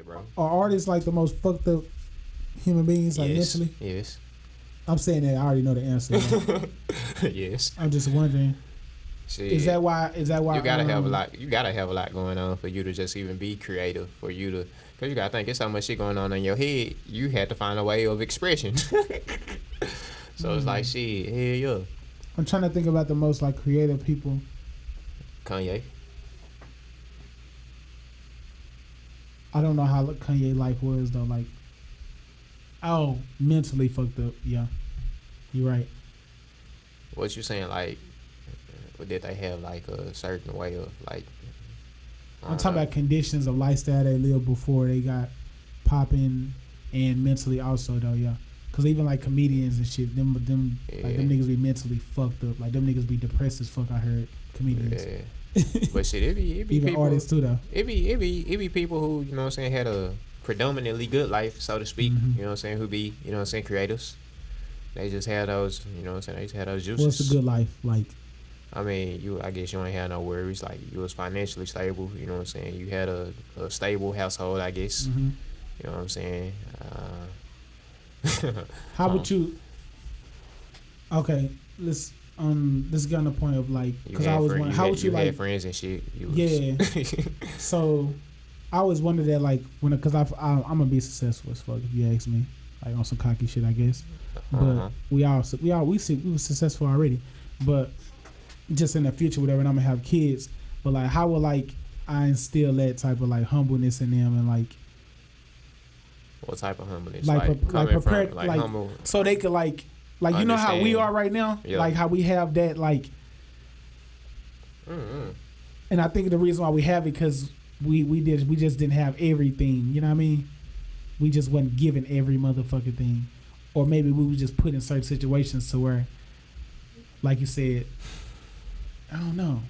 bro. Are artists like the most fucked up human beings, like mentally? Yes. I'm saying that I already know the answer. Yes. I'm just wondering. Shit. Is that why? You gotta have a lot. You gotta have a lot going on for you to just even be creative. For you to, cause you gotta think it's so much shit going on in your head. You had to find a way of expression. So it's like shit. Hell yeah. I'm trying to think about the most like creative people. Kanye. I don't know how Kanye life was though. Like, oh, mentally fucked up. Yeah, you're right. What you saying? Like, did they have like a certain way of like? I'm talking about conditions of lifestyle they lived before they got popping, and mentally also though. Yeah, cause even like comedians and shit, them like them niggas be mentally fucked up. Like them niggas be depressed as fuck. I heard comedians. Yeah. But shit, it be even people, artists too though. It be people who, you know what I'm saying, had a predominantly good life, so to speak. Mm-hmm. You know what I'm saying, who be, you know what I'm saying, creators. They just had those, you know what I'm saying, they just had those juices. What's a good life like? I mean, I guess you ain't had no worries. Like, you was financially stable, you know what I'm saying. You had a stable household, I guess. Mm-hmm. You know what I'm saying. How would you? Okay, let's get on the point of like, because I was wondering, how would you like? Had friends and shit. So I always wondered that, like, because I'm gonna be successful as fuck if you ask me, like on some cocky shit, I guess. But we were successful already, but just in the future, whatever, and I'm gonna have kids. But like, how would like I instill that type of like humbleness in them and like? What type of humbleness? Like prepare, like like humble, so they could like you know how we are right now, like how we have that like. And I think the reason why we have it because we just didn't have everything. You know what I mean? We just wasn't given every motherfucking thing, or maybe we were just put in certain situations to where, like you said, I don't know.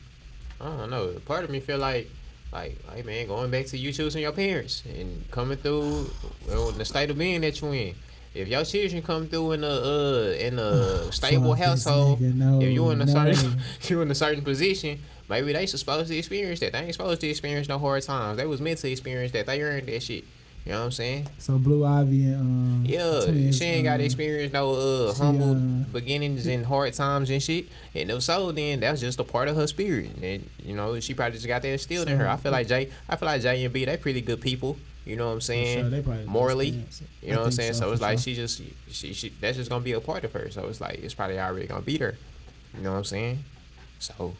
Part of me feel like man, going back to you choosing your parents and coming through the state of being that you in. If your children come through in a stable household, if you in a certain position, maybe they supposed to experience that. They ain't supposed to experience no hard times. They was meant to experience that. They earned that shit. You know what I'm saying? So Blue Ivy and twins, she ain't got to experience no humble beginnings and hard times and shit. And if so, then that's just a part of her spirit. And you know, she probably just got that instilled in her. I feel like J and B, they pretty good people. You know what I'm saying? Sure, morally, you know what I'm saying. So it's like she that's just gonna be a part of her. So it's like it's probably already gonna be there. You know what I'm saying? So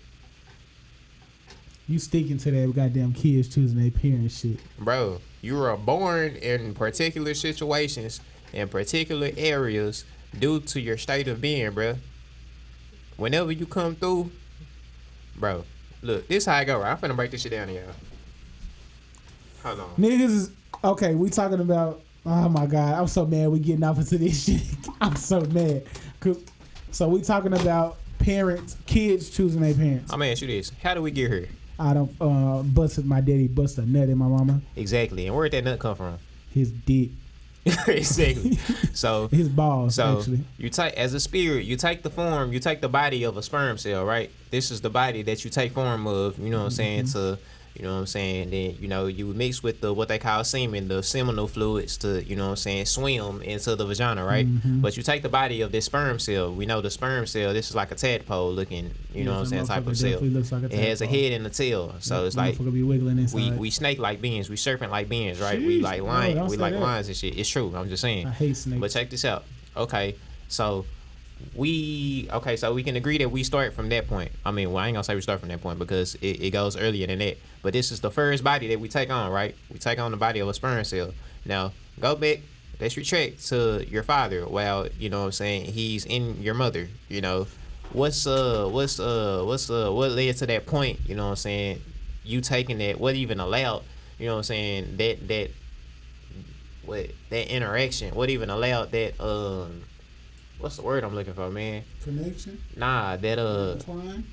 you sticking to that goddamn kids choosing their parents shit, bro. You were born in particular situations in particular areas due to your state of being, bro. Whenever you come through, bro. Look, this how I go. Right? I'm finna break this shit down to y'all. Hold on. Niggas is okay. We talking about. Oh my god, I'm so mad. We getting off into this shit. I'm so mad. So we talking about kids choosing their parents. I'm gonna ask you this: how do we get here? I don't my daddy busted a nut in my mama. Exactly, and where'd that nut come from? His dick. Exactly. So his balls. So actually, you take as a spirit. You take the body of a sperm cell, right? This is the body that you take form of. You know what I'm saying? To you know what I'm saying? Then, you know, you mix with what they call semen, the seminal fluids to, you know what I'm saying, swim into the vagina, right? But you take the body of this sperm cell. We know the sperm cell, this is like a tadpole looking, you know what I'm saying, type of cell. Like it has a head and a tail. So it's like, be wiggling inside. we snake like beings, we serpent like beings, right? We like lions and shit. It's true, I'm just saying. I hate snakes. But check this out. Okay, so we can agree that we start from that point. I mean, well, I ain't gonna say we start from that point because it goes earlier than that. But this is the first body that we take on, right? We take on the body of a sperm cell. Now, go back, let's retract to your father while, you know what I'm saying, he's in your mother, you know. What led to that point, you know what I'm saying, you taking that, what even allowed, you know what I'm saying, that interaction, what even allowed that, what's the word I'm looking for, man? Connection? Nah, that Entwine?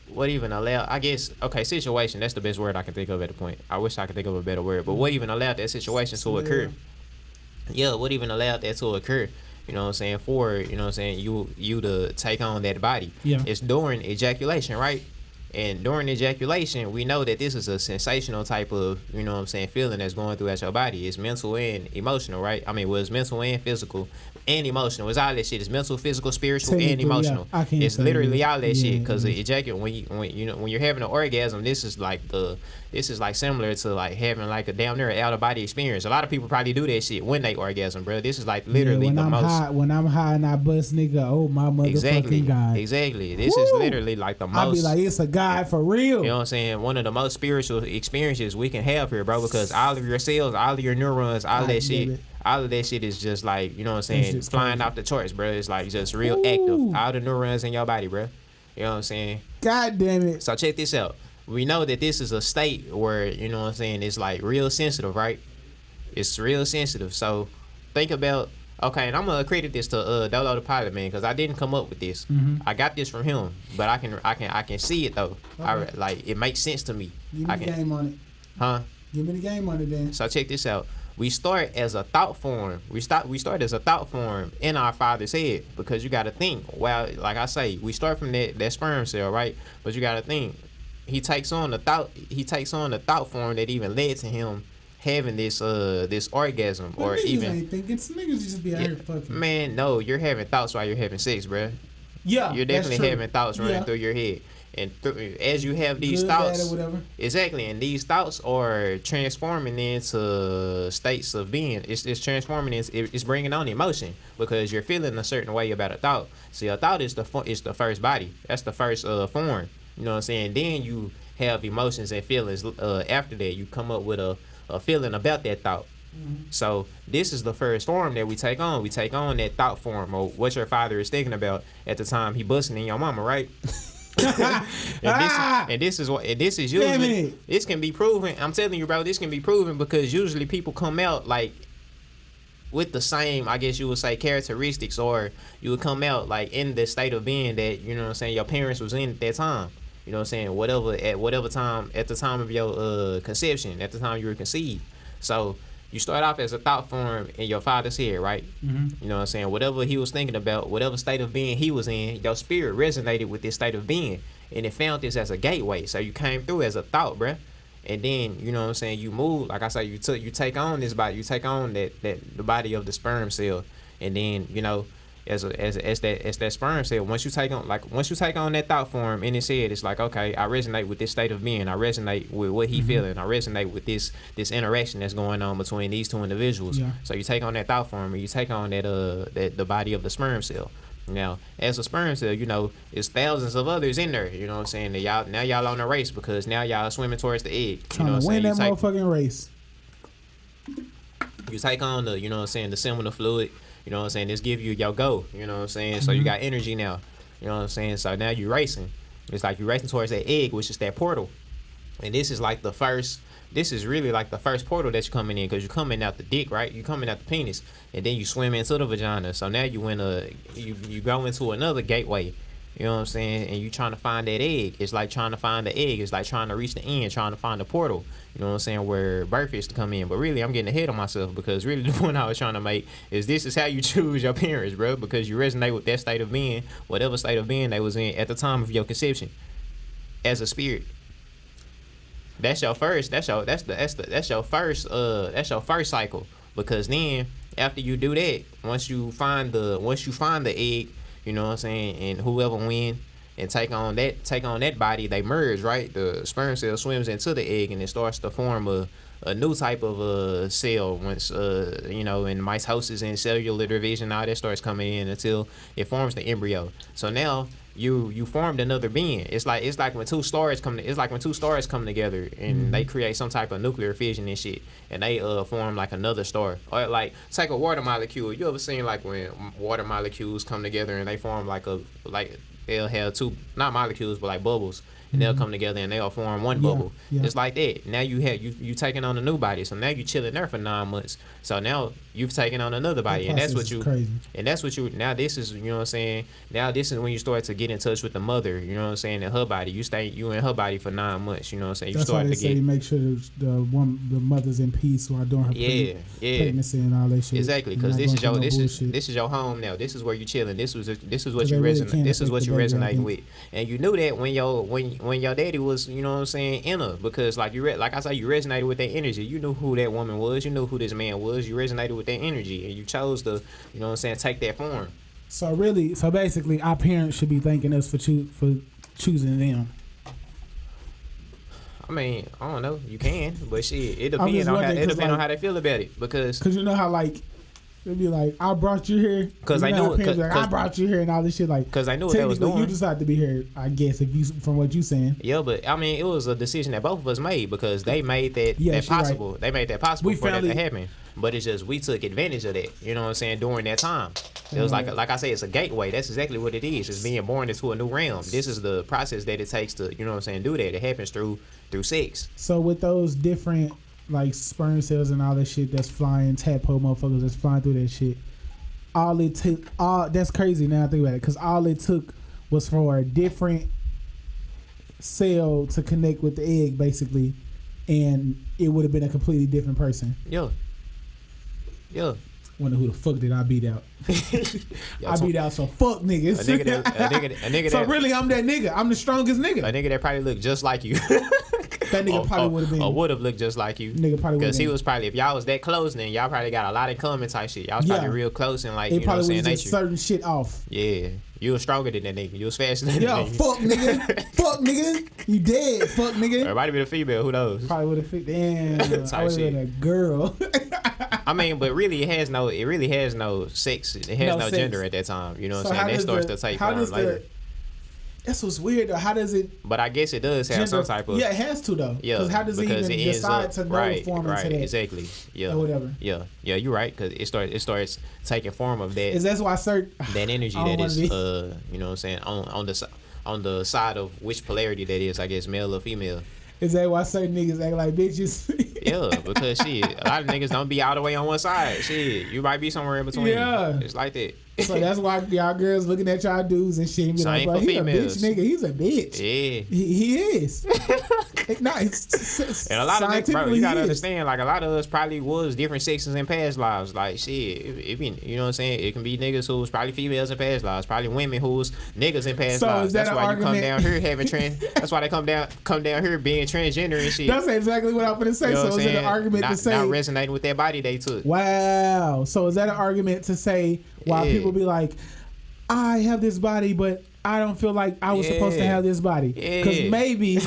What even allowed? I guess situation. That's the best word I can think of at the point. I wish I could think of a better word. But what even allowed that situation to occur? Yeah, what even allowed that to occur? You know what I'm saying? For you know what I'm saying, you to take on that body. Yeah. It's during ejaculation, right? And during ejaculation, we know that this is a sensational type of, you know what I'm saying, feeling that's going through at your body. It's mental and emotional, right? I mean, well, it's mental and physical and emotional. It's all that shit. It's mental, physical, spiritual, and emotional. Yeah, I can't it's say literally that. all that shit. Because Yeah. when you're having an orgasm, this is like similar to like having like a damn near out of body experience. A lot of people probably do that shit when they orgasm, bro. This is like literally when I'm high, when I'm high and I bust nigga, oh my motherfucking God. Exactly. This is literally like the most. I'll be like, it's a God for real. You know what I'm saying? One of the most spiritual experiences we can have here, bro, because all of your cells, all of your neurons, all of that shit is just like, you know what I'm saying, flying off the charts, bro. It's like just real active. All the neurons in your body, bro. You know what I'm saying? God damn it. So check this out. We know that this is a state where, you know what I'm saying, it's like real sensitive, right? It's real sensitive. So think about, okay, and I'm gonna credit this to Dolo the Pilot, man, because I didn't come up with this. I got this from him, but I can see it though. Okay. Like it makes sense to me. Give me the game on it. Huh? Give me the game on it then. So check this out. We start as a thought form. We start as a thought form in our father's head, because you got to think. Well, like I say, we start from that sperm cell, right? But you got to think. He takes on the thought form that even led to him having this orgasm, But or niggas even ain't thinking. Niggas just be out here fucking. man. No, you're having thoughts while you're having sex, bruh. Yeah, You're that's definitely true. having thoughts running Yeah. through your head, and as you have these Good, thoughts, bad, or whatever. exactly, and these thoughts are transforming into states of being. It's transforming. It's bringing on emotion, because you're feeling a certain way about a thought. See, a thought is the first body. That's the first form. You know what I'm saying? Then you have emotions and feelings. After that, you come up with a feeling about that thought. So this is the first form that we take on. We take on that thought form, or what your father is thinking about at the time he busting in your mama, right? and this is usually, this can be proven. I'm telling you, bro, this can be proven, because usually people come out like with the same, I guess you would say, characteristics, or you would come out like in the state of being that, you know what I'm saying, your parents was in at that time. You know what I'm saying? At whatever time, at the time of your conception, at the time you were conceived. So you start off as a thought form in your father's head, right? You know what I'm saying? Whatever he was thinking about, whatever state of being he was in, your spirit resonated with this state of being, and it found this as a gateway. So you came through as a thought, bruh. And then, you know what I'm saying, you move, like I say, you take on this body, you take on the body of the sperm cell, and then, you know, as that sperm cell, once you take on that thought form in his head, it's like, okay, I resonate with this state of being, I resonate with what he feeling, I resonate with this interaction that's going on between these two individuals. Yeah. So you take on that thought form, and you take on that the body of the sperm cell. Now, as a sperm cell, you know, it's thousands of others in there. You know what I'm saying? That y'all on a race, because now y'all swimming towards the egg. Trying to win that motherfucking race. You take on the, you know what I'm saying, the seminal fluid. You know what I'm saying? This give you your go. You know what I'm saying? So you got energy now. You know what I'm saying? So now you're racing. It's like you're racing towards that egg, which is that portal. And this is like the first. This is really like the first portal that you're coming in, because you're coming out the dick, right? You're coming out the penis, and then you swim into the vagina. So now you go into another gateway. You know what I'm saying? And you trying to find that egg. It's like trying to find the egg. It's like trying to reach the end, trying to find the portal. You know what I'm saying? Where birth is to come in. But really, I'm getting ahead of myself, because really the point I was trying to make is this is how you choose your parents, bro. Because you resonate with that state of being, whatever state of being they was in at the time of your conception, as a spirit. That's your first. That's your first cycle. Because then after you do that, once you find the egg, you know what I'm saying, and whoever win and take on that body, they merge, right? The sperm cell swims into the egg, and it starts to form a new type of cell. Once you know, in mitosis and cellular division, all that starts coming in until it forms the embryo. So now you formed another being. It's like when two stars come together, and they create some type of nuclear fission and shit, and they form like another star. Or like take a water molecule. You ever seen like when water molecules come together and they form like they'll have two, not molecules, but like bubbles, and they'll come together and they'll form one bubble. Yeah. It's like that. Now you taking on a new body, so now you chilling there for 9 months. So now you've taken on another body, and that's what you crazy. And that's what you now. This is, you know what I'm saying. Now this is when you start to get in touch with the mother. You know what I'm saying. In her body, you in her body for 9 months. You know what I'm saying. You That's start why they to say get make sure the mother's in peace while doing her pregnancy and all that shit. exactly, because this is your home now. This is where you chilling. This is what you resonate. This is what you resonate with. And you knew that when when your daddy was, you know what I'm saying, in her, because like like I said, you resonated with that energy. You knew who that woman was. You knew who this man was. You resonated with that energy, and you chose to, you know what I'm saying, take that form. So basically, our parents should be thanking us for choosing them. I mean, I don't know. You can, but shit, it depends on how they feel about it, because you know how like it'd be like, I brought you here because I knew it. I brought you here and all this shit, like, because I knew what they was doing. You decided to be here, I guess, if you from what you saying. Yeah, but I mean, it was a decision that both of us made, because they made that possible. Right. They made that possible for that to happen. But it's just we took advantage of that. You know what I'm saying? During that time, it was like I say, it's a gateway. That's exactly what it is. It's being born into a new realm. This is the process that it takes to, you know what I'm saying, do that. It happens through sex. So with those different like sperm cells and all that shit that's flying, tadpole motherfuckers that's flying through that shit, that's crazy now I think about it, because all it took was for a different cell to connect with the egg, basically, and it would have been a completely different person. Yeah. Wonder who the fuck did I beat out? I beat out some fuck niggas. A nigga so really, I'm that nigga. I'm the strongest nigga. A nigga that probably looked just like you. That nigga probably would have been. Or would have looked just like you. Nigga probably would have. Because he was probably, if y'all was that close, then y'all probably got a lot in common type shit. Y'all was probably real close and like, you know what I'm saying, nature. Certain shit off. Yeah. You was stronger than that nigga. You was faster than that nigga. Fuck nigga. Fuck nigga. You dead. Fuck nigga. Or it might have been a female. Who knows? Probably would have fit. Damn. I would have been a girl. I mean, but really, it really has no sex. It has no gender at that time. You know what I'm saying? That starts to take form later. That's what's weird though. How does it? But I guess it does have some type of. Yeah, it has to though. Yeah. Because how does it even decide to go form into that? Exactly. Yeah. Or whatever. Yeah. You're right. Because it starts taking form of that. That's why that energy that is you know what I'm saying, on the side of which polarity that is, I guess, male or female. Is that why certain niggas act like bitches? Yeah, because shit, a lot of niggas don't be all the way on one side. Shit, you might be somewhere in between. Yeah. It's like that. So that's why y'all girls looking at y'all dudes and shit and be like, bro, he females. A bitch nigga. He's a bitch. Yeah. He is. No, and a lot of niggas, bro, you gotta understand, like, a lot of us probably was different sexes in past lives. Like, shit, it be, you know what I'm saying? It can be niggas who was probably females in past lives, probably women who was niggas in past lives. That's why you come down here having that's why they come down here being transgender and shit. That's exactly what I'm gonna say. You know, so is it an argument to say not resonating with that body they took? Wow. So is that an argument to say why people be like, I have this body, but I don't feel like I was supposed to have this body? Because maybe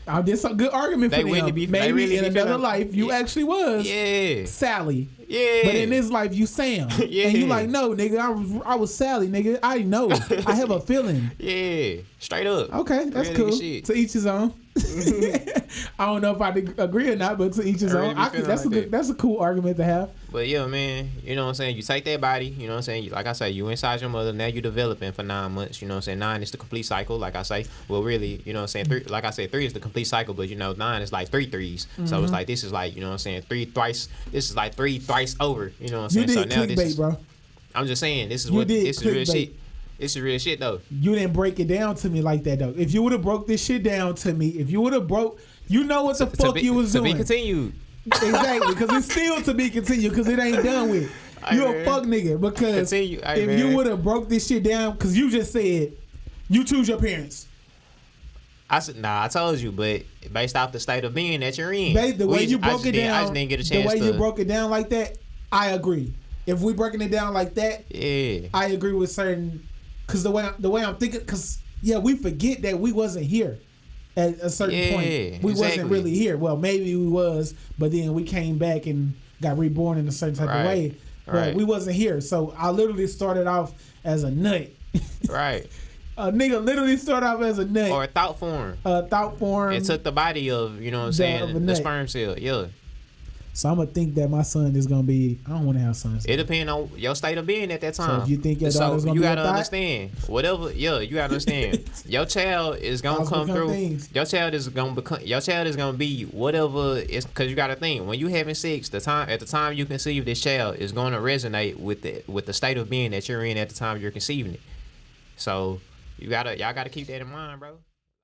there's a good argument for them. Maybe in another life you actually was Sally. Yeah. But in this life you Sam. Yeah. And you like, no, nigga, I was Sally, nigga. I know. I have a feeling. Yeah. Straight up. Okay, that's cool. To each his own. I don't know if I agree or not, but to each his own. That's a cool argument to have. But yeah, man, you know what I'm saying? You take that body, you know what I'm saying? Like I say, you inside your mother, now you developing for 9 months, you know what I'm saying? 9 is the complete cycle, like I say. Well, really, you know what I'm saying? 3, like I said, 3 is the complete cycle, but you know, 9 is like 3 threes. Mm-hmm. So it's like, this is like, you know what I'm saying? 3 thrice, this is like 3 thrice over, you know what I'm saying? You did so now clickbait, this is, bro. I'm just saying, this is real shit. This is real shit though. You didn't break it down to me like that though. If you would have broke this shit down to me, if you would have broke, you know what the fuck you was doing. To be continued. Exactly, because it's still to be continued, because it ain't done with. You a fuck nigga, because if you would have broke this shit down, because you just said you choose your parents. I said, I told you, but based off the state of being that you're in, the way you broke it down, I just didn't get a chance. The way you broke it down like that, I agree. If we breaking it down like that, I agree with certain. Because the way I'm thinking, because we forget that we wasn't here at a certain point. We wasn't really here. Well, maybe we was, but then we came back and got reborn in a certain type of way. But we wasn't here. So I literally started off as a nut. Right. A nigga literally started off as a nut. Or a thought form. It took the body of, you know what I'm saying, the sperm cell. Yeah. So I'm gonna think that my son is gonna be. I don't want to have sons. It depends on your state of being at that time. So if you think your daughter's gonna be, you gotta understand. Whatever, you gotta understand. Your child is gonna come through. Things. Your child is gonna become. Your child is gonna be whatever. It's because you gotta think when you having sex. At the time you conceive this child is gonna resonate with the state of being that you're in at the time you're conceiving it. So y'all gotta keep that in mind, bro.